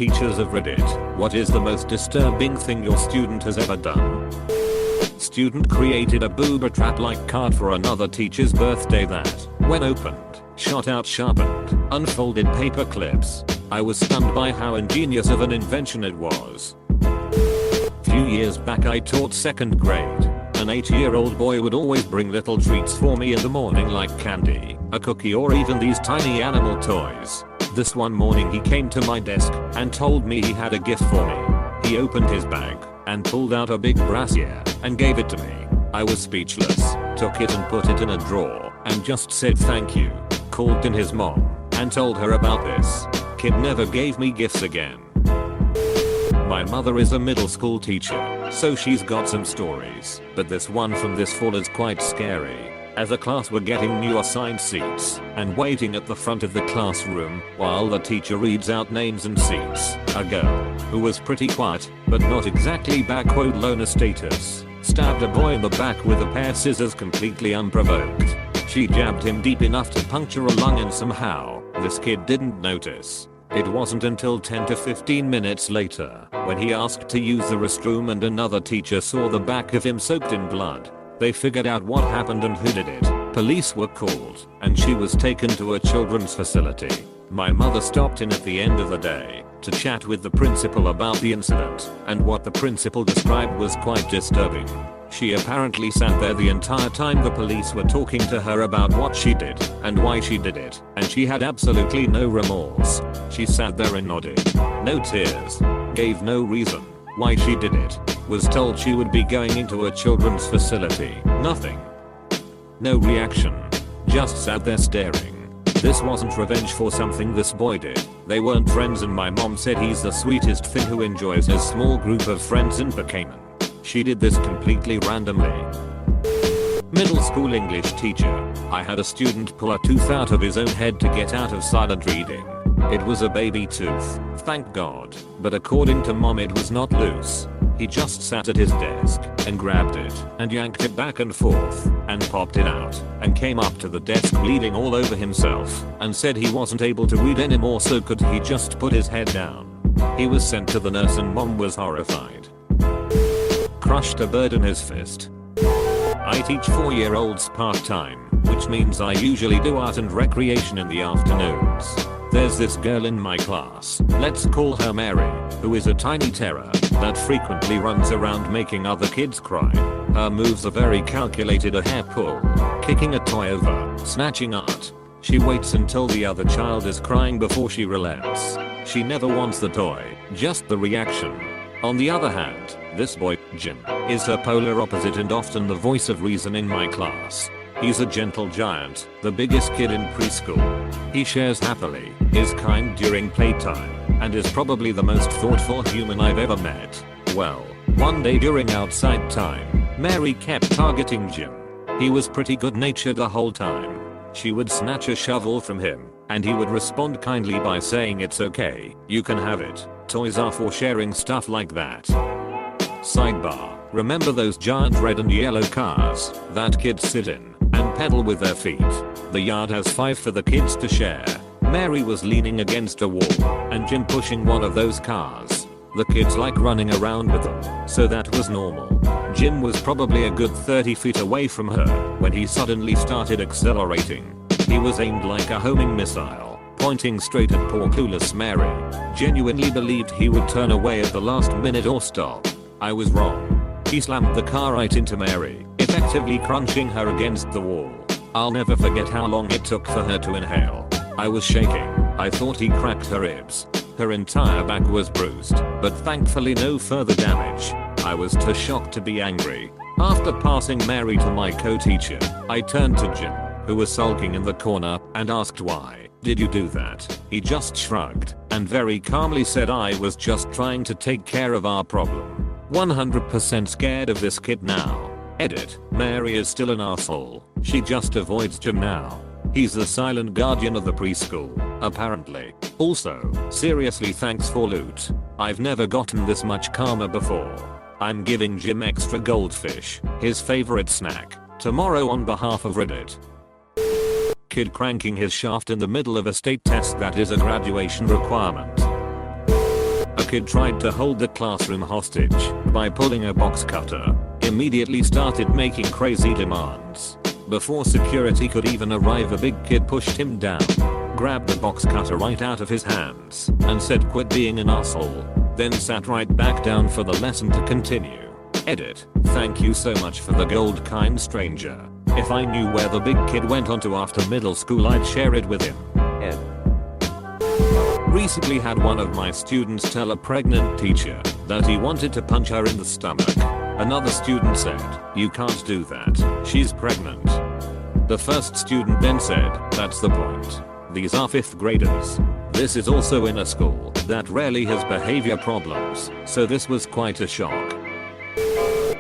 teachers of Reddit, what is the most disturbing thing your student has ever done? Student created a boober trap-like card for another teacher's birthday that, when opened, shot out sharpened, unfolded paper clips. I was stunned by how ingenious of an invention it was. Few years back I taught 2nd grade. An 8-year-old boy would always bring little treats for me in the morning like candy, a cookie or even these tiny animal toys. This one morning he came to my desk and told me he had a gift for me. He opened his bag and pulled out a big brassiere and gave it to me. I was speechless, took it and put it in a drawer and just said thank you. Called in his mom and told her about this. Kid never gave me gifts again. My mother is a middle school teacher, so she's got some stories, but this one from this fall is quite scary. As a class were getting new assigned seats and waiting at the front of the classroom while the teacher reads out names and seats, a girl, who was pretty quiet, but not exactly loner status, stabbed a boy in the back with a pair of scissors completely unprovoked. She jabbed him deep enough to puncture a lung and somehow, this kid didn't notice. It wasn't until 10 to 15 minutes later, when he asked to use the restroom and another teacher saw the back of him soaked in blood, they figured out what happened and who did it. Police were called, and she was taken to a children's facility. My mother stopped in at the end of the day to chat with the principal about the incident, and what the principal described was quite disturbing. She apparently sat there the entire time the police were talking to her about what she did and why she did it, and she had absolutely no remorse. She sat there and nodded. No tears. Gave no reason why she did it. Was told she would be going into a children's facility. Nothing. No reaction. Just sat there staring. This wasn't revenge for something this boy did. They weren't friends and my mom said he's the sweetest thing who enjoys his small group of friends in Buchanan. She did this completely randomly. Middle school English teacher. I had a student pull a tooth out of his own head to get out of silent reading. It was a baby tooth, thank God, but according to mom it was not loose. He just sat at his desk and grabbed it and yanked it back and forth and popped it out and came up to the desk bleeding all over himself and said he wasn't able to read anymore, so could he just put his head down. He was sent to the nurse and mom was horrified. Crushed a bird in his fist. I teach 4-year-olds part-time, which means I usually do art and recreation in the afternoons. There's this girl in my class, let's call her Mary, who is a tiny terror that frequently runs around making other kids cry. Her moves are very calculated: a hair pull, kicking a toy over, snatching art. She waits until the other child is crying before she relents. She never wants the toy, just the reaction. On the other hand, this boy, Jim, is her polar opposite and often the voice of reason in my class. He's a gentle giant, the biggest kid in preschool. He shares happily, is kind during playtime, and is probably the most thoughtful human I've ever met. Well, one day during outside time, Mary kept targeting Jim. He was pretty good-natured the whole time. She would snatch a shovel from him, and he would respond kindly by saying it's okay, you can have it. Toys are for sharing, stuff like that. Sidebar, remember those giant red and yellow cars that kids sit in and pedal with their feet? The yard has 5 for the kids to share. Mary was leaning against a wall and Jim pushing one of those cars. The kids like running around with them, so that was normal. Jim was probably a good 30 feet away from her when he suddenly started accelerating. He was aimed like a homing missile, pointing straight at poor clueless Mary. Genuinely believed he would turn away at the last minute or stop. I was wrong. He slammed the car right into Mary, effectively crunching her against the wall. I'll never forget how long it took for her to inhale. I was shaking. I thought he cracked her ribs. Her entire back was bruised, but thankfully no further damage. I was too shocked to be angry. After passing Mary to my co-teacher, I turned to Jim, who was sulking in the corner, and asked why. Did you do that? He just shrugged and very calmly said I was just trying to take care of our problem. 100% scared of this kid now. Edit. Mary is still an asshole. She just avoids Jim now. He's the silent guardian of the preschool, apparently. Also, seriously thanks for loot. I've never gotten this much karma before. I'm giving Jim extra goldfish, his favorite snack, tomorrow on behalf of Reddit. Kid cranking his shaft in the middle of a state test that is a graduation requirement. kid tried to hold the classroom hostage by pulling a box cutter. Immediately started making crazy demands. Before security could even arrive, a big kid pushed him down, grabbed the box cutter right out of his hands, and said quit being an asshole. Then sat right back down for the lesson to continue. Edit. Thank you so much for the gold, kind stranger. If I knew where the big kid went on to after middle school, I'd share it with him. Ed. Recently had one of my students tell a pregnant teacher that he wanted to punch her in the stomach. Another student said, "You can't do that, she's pregnant." The first student then said, "That's the point. These are 5th graders. This is also in a school that rarely has behavior problems, so this was quite a shock."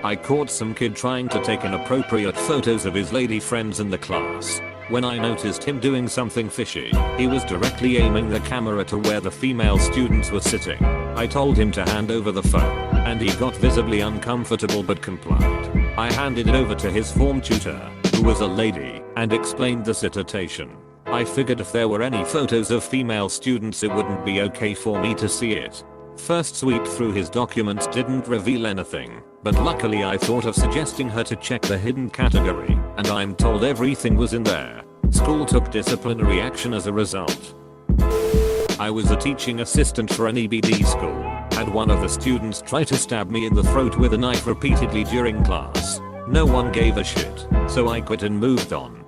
I caught some kid trying to take inappropriate photos of his lady friends in the class. When I noticed him doing something fishy, he was directly aiming the camera to where the female students were sitting. I told him to hand over the phone, and he got visibly uncomfortable but complied. I handed it over to his form tutor, who was a lady, and explained the situation. I figured if there were any photos of female students, it wouldn't be okay for me to see it. First sweep through his documents didn't reveal anything, but luckily I thought of suggesting her to check the hidden category, and I'm told everything was in there. School took disciplinary action as a result. I was a teaching assistant for an EBD school. Had one of the students try to stab me in the throat with a knife repeatedly during class. No one gave a shit, so I quit and moved on.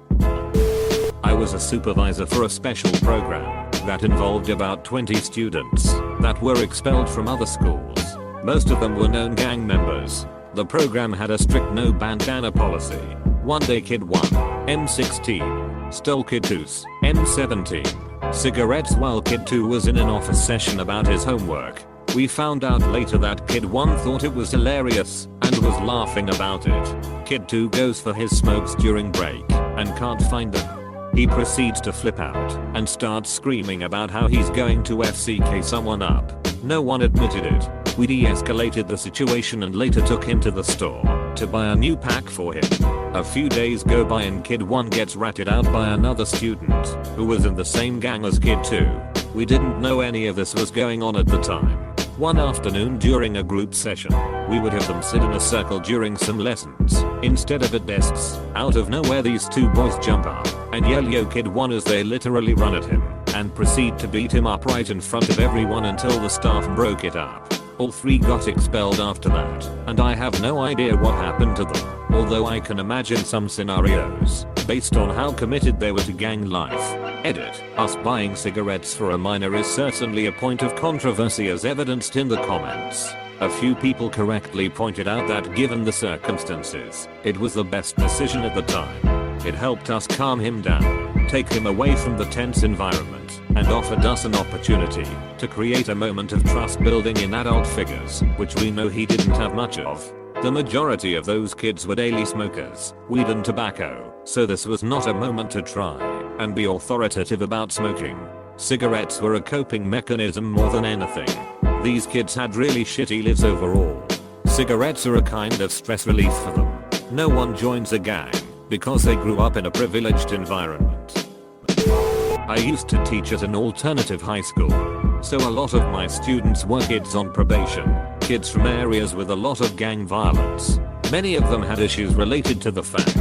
I was a supervisor for a special program that involved about 20 students that were expelled from other schools. Most of them were known gang members. The program had a strict no bandana policy. One day kid 1, M16, stole kid 2's, M17, cigarettes while kid 2 was in an office session about his homework. We found out later that kid 1 thought it was hilarious and was laughing about it. Kid 2 goes for his smokes during break and can't find them. He proceeds to flip out and starts screaming about how he's going to FCK someone up. No one admitted it. We de-escalated the situation and later took him to the store to buy a new pack for him. A few days go by and kid 1 gets ratted out by another student who was in the same gang as kid 2. We didn't know any of this was going on at the time. One afternoon during a group session, we would have them sit in a circle during some lessons instead of at desks. Out of nowhere these two boys jump up and yell "Yo kid 1" as they literally run at him and proceed to beat him up right in front of everyone until the staff broke it up. All 3 got expelled after that, and I have no idea what happened to them, although I can imagine some scenarios based on how committed they were to gang life. Edit. Us buying cigarettes for a minor is certainly a point of controversy as evidenced in the comments. A few people correctly pointed out that given the circumstances, it was the best decision at the time. It helped us calm him down, take him away from the tense environment, and offered us an opportunity to create a moment of trust building in adult figures, which we know he didn't have much of. The majority of those kids were daily smokers, weed and tobacco, so this was not a moment to try and be authoritative about smoking. Cigarettes were a coping mechanism more than anything. These kids had really shitty lives overall. Cigarettes are a kind of stress relief for them. No one joins a gang because they grew up in a privileged environment. I used to teach at an alternative high school, so a lot of my students were kids on probation, kids from areas with a lot of gang violence. Many of them had issues related to the fact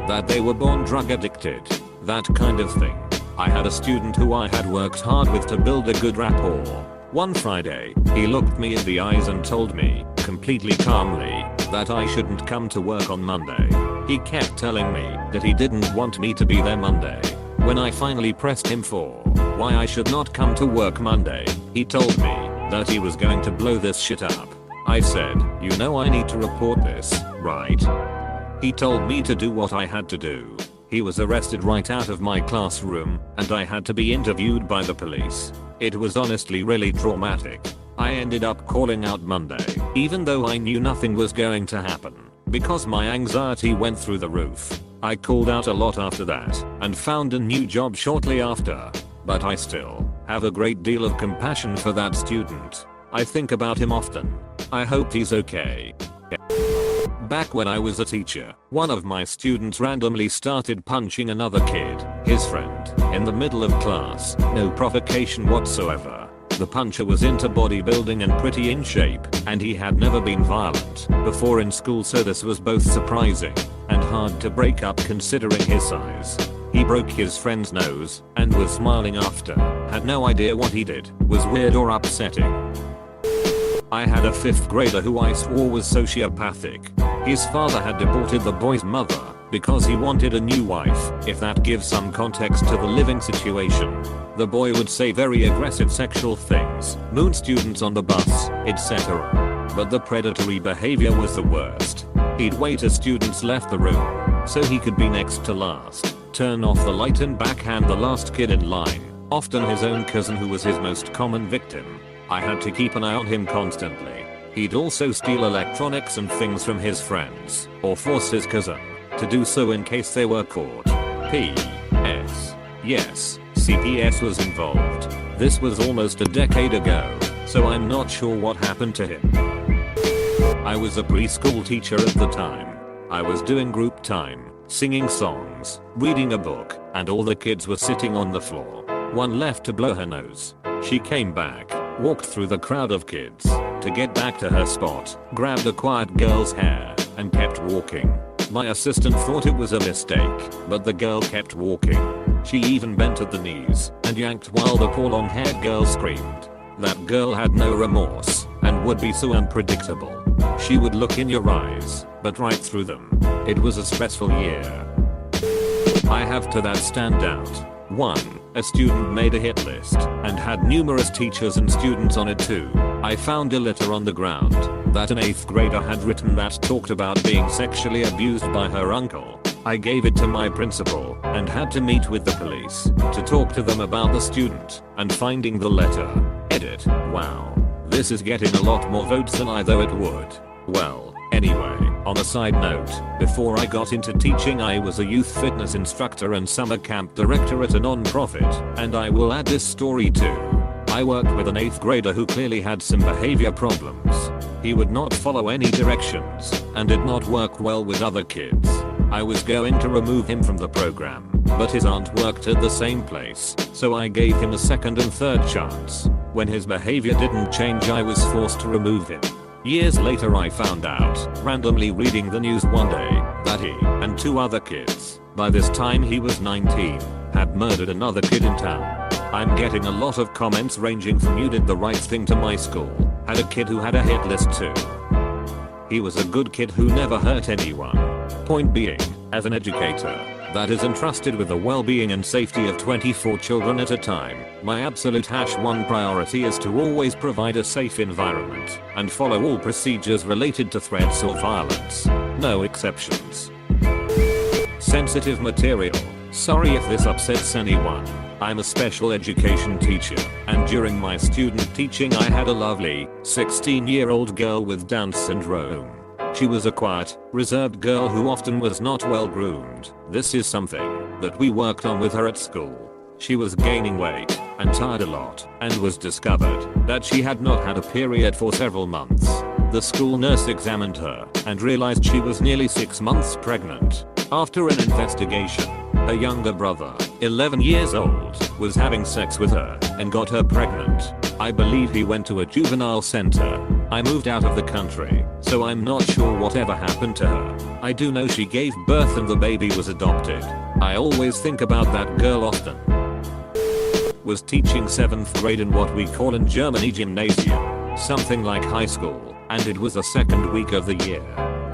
that they were born drug addicted, that kind of thing. I had a student who I had worked hard with to build a good rapport. One Friday, he looked me in the eyes and told me, completely calmly, that I shouldn't come to work on Monday. He kept telling me that he didn't want me to be there Monday. When I finally pressed him for why I should not come to work Monday, he told me that he was going to blow this shit up. I said, "You know I need to report this, right?" He told me to do what I had to do. He was arrested right out of my classroom, and I had to be interviewed by the police. It was honestly really traumatic. I ended up calling out Monday, even though I knew nothing was going to happen, because my anxiety went through the roof. I called out a lot after that, and found a new job shortly after. But I still have a great deal of compassion for that student. I think about him often. I hope he's okay. Back when I was a teacher, one of my students randomly started punching another kid, his friend, in the middle of class, no provocation whatsoever. The puncher was into bodybuilding and pretty in shape, and he had never been violent before in school, so this was both surprising and hard to break up considering his size. He broke his friend's nose and was smiling after. Had no idea what he did was weird or upsetting. I had a 5th grader who I swore was sociopathic. His father had deported the boy's mother because he wanted a new wife, if that gives some context to the living situation. The boy would say very aggressive sexual things, moon students on the bus, etc. But the predatory behavior was the worst. He'd wait as students left the room so he could be next to last, turn off the light and backhand the last kid in line, often his own cousin who was his most common victim. I had to keep an eye on him constantly. He'd also steal electronics and things from his friends, or force his cousin to do so in case they were caught. P.S. Yes, CPS was involved. This was almost a decade ago, so I'm not sure what happened to him. I was a preschool teacher at the time. I was doing group time, singing songs, reading a book, and all the kids were sitting on the floor. One left to blow her nose. She came back, walked through the crowd of kids to get back to her spot, grabbed a quiet girl's hair, and kept walking. My assistant thought it was a mistake, but the girl kept walking. She even bent at the knees and yanked while the poor long-haired girl screamed. That girl had no remorse and would be so unpredictable. She would look in your eyes, but right through them. It was a stressful year. I have to that stand out. 1. A student made a hit list and had numerous teachers and students on it too. I found a letter on the ground that an 8th grader had written that talked about being sexually abused by her uncle. I gave it to my principal and had to meet with the police to talk to them about the student and finding the letter. Edit. Wow. This is getting a lot more votes than I thought it would. Well, anyway, on a side note, before I got into teaching I was a youth fitness instructor and summer camp director at a non-profit, and I will add this story too. I worked with an 8th grader who clearly had some behavior problems. He would not follow any directions and did not work well with other kids. I was going to remove him from the program, but his aunt worked at the same place, so I gave him a second and third chance. When his behavior didn't change I was forced to remove him. Years later I found out, randomly reading the news one day, that he and 2 other kids, by this time he was 19, had murdered another kid in town. I'm getting a lot of comments ranging from "you did the right thing" to "my school had a kid who had a hit list too." He was a good kid who never hurt anyone. Point being, as an educator that is entrusted with the well-being and safety of 24 children at a time, my absolute #1 priority is to always provide a safe environment and follow all procedures related to threats or violence. No exceptions. Sensitive material. Sorry if this upsets anyone. I'm a special education teacher, and during my student teaching I had a lovely 16-year-old girl with Down syndrome. She was a quiet, reserved girl who often was not well groomed. This is something that we worked on with her at school. She was gaining weight and tired a lot, and was discovered that she had not had a period for several months. The school nurse examined her and realized she was nearly 6 months pregnant. After an investigation, her younger brother, 11 years old, was having sex with her and got her pregnant. I believe he went to a juvenile center. I moved out of the country, so I'm not sure whatever happened to her. I do know she gave birth and the baby was adopted. I always think about that girl often. Was teaching 7th grade in what we call in Germany gymnasium, something like high school, and it was the 2nd week of the year.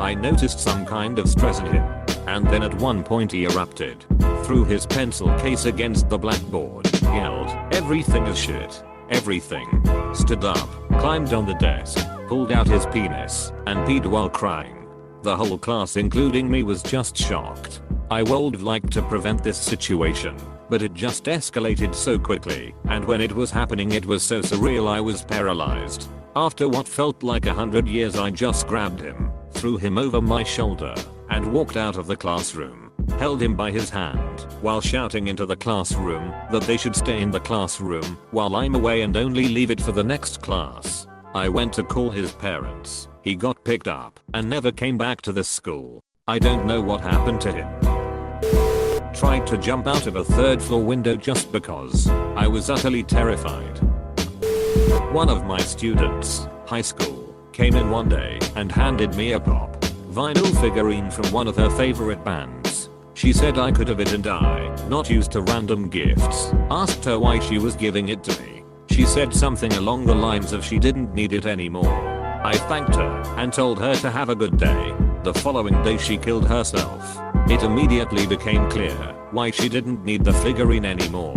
I noticed some kind of stress in him, and then at one point he erupted, threw his pencil case against the blackboard, yelled, "Everything is shit. Everything." Stood up, climbed on the desk, pulled out his penis, and peed while crying. The whole class including me was just shocked. I would like to prevent this situation, but it just escalated so quickly, and when it was happening it was so surreal I was paralyzed. After what felt like 100 years I just grabbed him, threw him over my shoulder, and walked out of the classroom, held him by his hand, while shouting into the classroom that they should stay in the classroom while I'm away and only leave it for the next class. I went to call his parents. He got picked up and never came back to this school. I don't know what happened to him. Tried to jump out of a 3rd floor window just because I was utterly terrified. One of my students, high school, came in one day and handed me a pop vinyl figurine from one of her favorite bands. She said I could have it and I, not used to random gifts, asked her why she was giving it to me. She said something along the lines of she didn't need it anymore. I thanked her and told her to have a good day. The following day she killed herself. It immediately became clear why she didn't need the figurine anymore.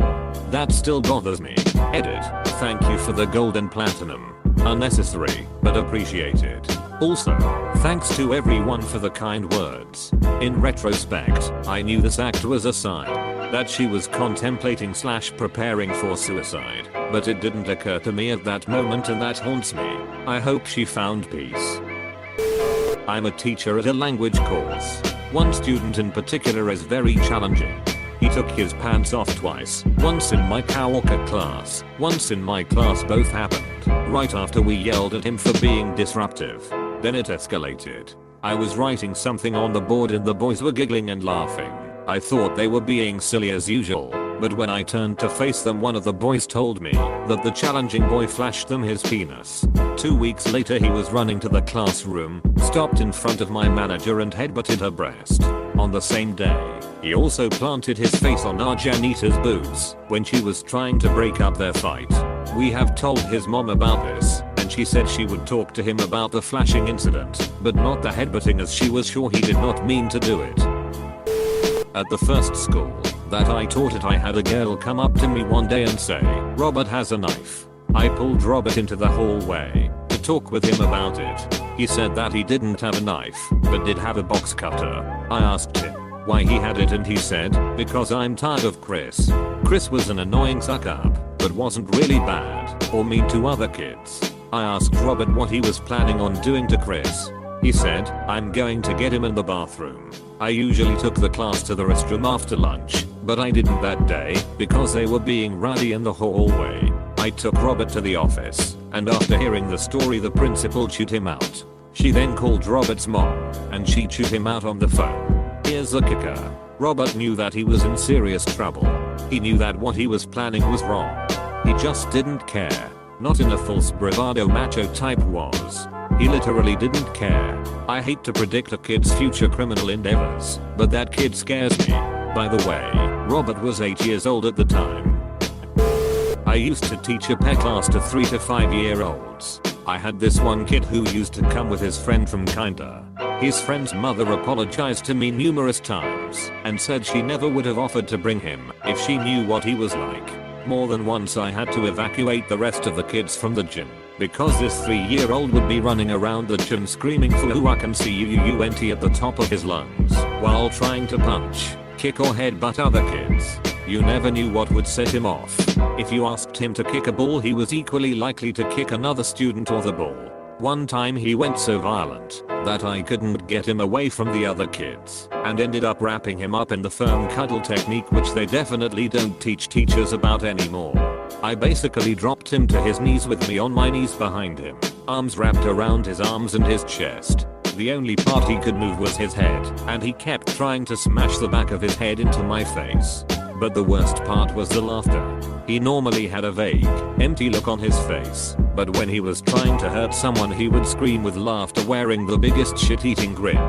That still bothers me. Edit. Thank you for the gold and platinum. Unnecessary, but appreciated. Also, thanks to everyone for the kind words. In retrospect, I knew this act was a sign that she was contemplating / preparing for suicide, but it didn't occur to me at that moment and that haunts me. I hope she found peace. I'm a teacher at a language course. One student in particular is very challenging. He took his pants off twice, once in my karaoke class, once in my class. Both happened right after we yelled at him for being disruptive. Then it escalated. I was writing something on the board and the boys were giggling and laughing. I thought they were being silly as usual, but when I turned to face them, one of the boys told me that the challenging boy flashed them his penis. 2 weeks later he was running to the classroom, stopped in front of my manager and headbutted her breast. On the same day, he also planted his face on our janitor's boobs when she was trying to break up their fight. We have told his mom about this, and she said she would talk to him about the flashing incident, but not the headbutting, as she was sure he did not mean to do it. At the first school that I taught at, I had a girl come up to me one day and say, "Robert has a knife." I pulled Robert into the hallway to talk with him about it. He said that he didn't have a knife, but did have a box cutter. I asked him why he had it and he said, "Because I'm tired of Chris." Chris was an annoying suck up, but wasn't really bad or mean to other kids. I asked Robert what he was planning on doing to Chris. He said, "I'm going to get him in the bathroom." I usually took the class to the restroom after lunch, but I didn't that day because they were being rowdy in the hallway. I took Robert to the office, and after hearing the story, the principal chewed him out. She then called Robert's mom, and she chewed him out on the phone. Here's the kicker. Robert knew that he was in serious trouble. He knew that what he was planning was wrong. He just didn't care. Not in a false bravado macho type was. He literally didn't care. I hate to predict a kid's future criminal endeavors, but that kid scares me. By the way, Robert was 8 years old at the time. I used to teach a pet class to 3 to 5 year olds. I had this one kid who used to come with his friend from Kinda. His friend's mother apologized to me numerous times and said she never would have offered to bring him if she knew what he was like. More than once I had to evacuate the rest of the kids from the gym because this 3-year-old would be running around the gym screaming for "who I can see you" at the top of his lungs while trying to punch, kick or headbutt other kids. You never knew what would set him off. If you asked him to kick a ball, he was equally likely to kick another student or the ball. One time he went so violent that I couldn't get him away from the other kids and ended up wrapping him up in the firm cuddle technique, which they definitely don't teach teachers about anymore. I basically dropped him to his knees with me on my knees behind him, arms wrapped around his arms and his chest. The only part he could move was his head, and he kept trying to smash the back of his head into my face. But the worst part was the laughter. He normally had a vague, empty look on his face, but when he was trying to hurt someone he would scream with laughter, wearing the biggest shit-eating grin.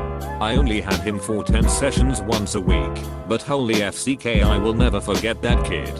I only had him for 10 sessions once a week, but holy FCK, I will never forget that kid.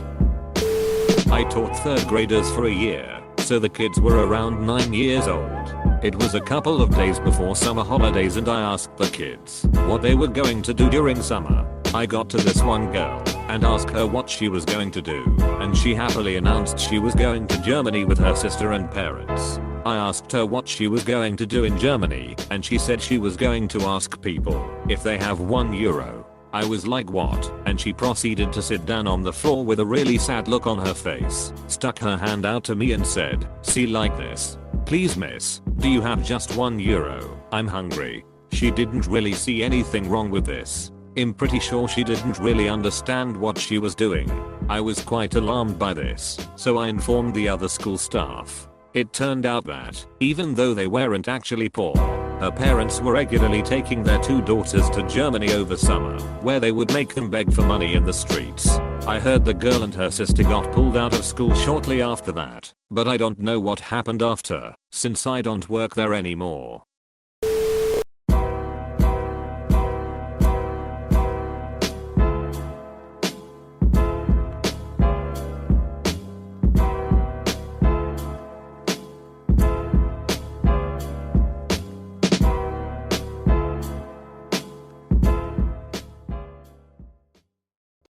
I taught 3rd graders for a year, so the kids were around 9 years old. It was a couple of days before summer holidays and I asked the kids what they were going to do during summer. I got to this one girl and asked her what she was going to do, and she happily announced she was going to Germany with her sister and parents. I asked her what she was going to do in Germany, and she said she was going to ask people if they have €1. I was like, what? And she proceeded to sit down on the floor with a really sad look on her face, stuck her hand out to me and said, "See, like this. Please miss, do you have just €1? I'm hungry." She didn't really see anything wrong with this. I'm pretty sure she didn't really understand what she was doing. I was quite alarmed by this, so I informed the other school staff. It turned out that, even though they weren't actually poor, her parents were regularly taking their 2 daughters to Germany over summer, where they would make them beg for money in the streets. I heard the girl and her sister got pulled out of school shortly after that, but I don't know what happened after, since I don't work there anymore.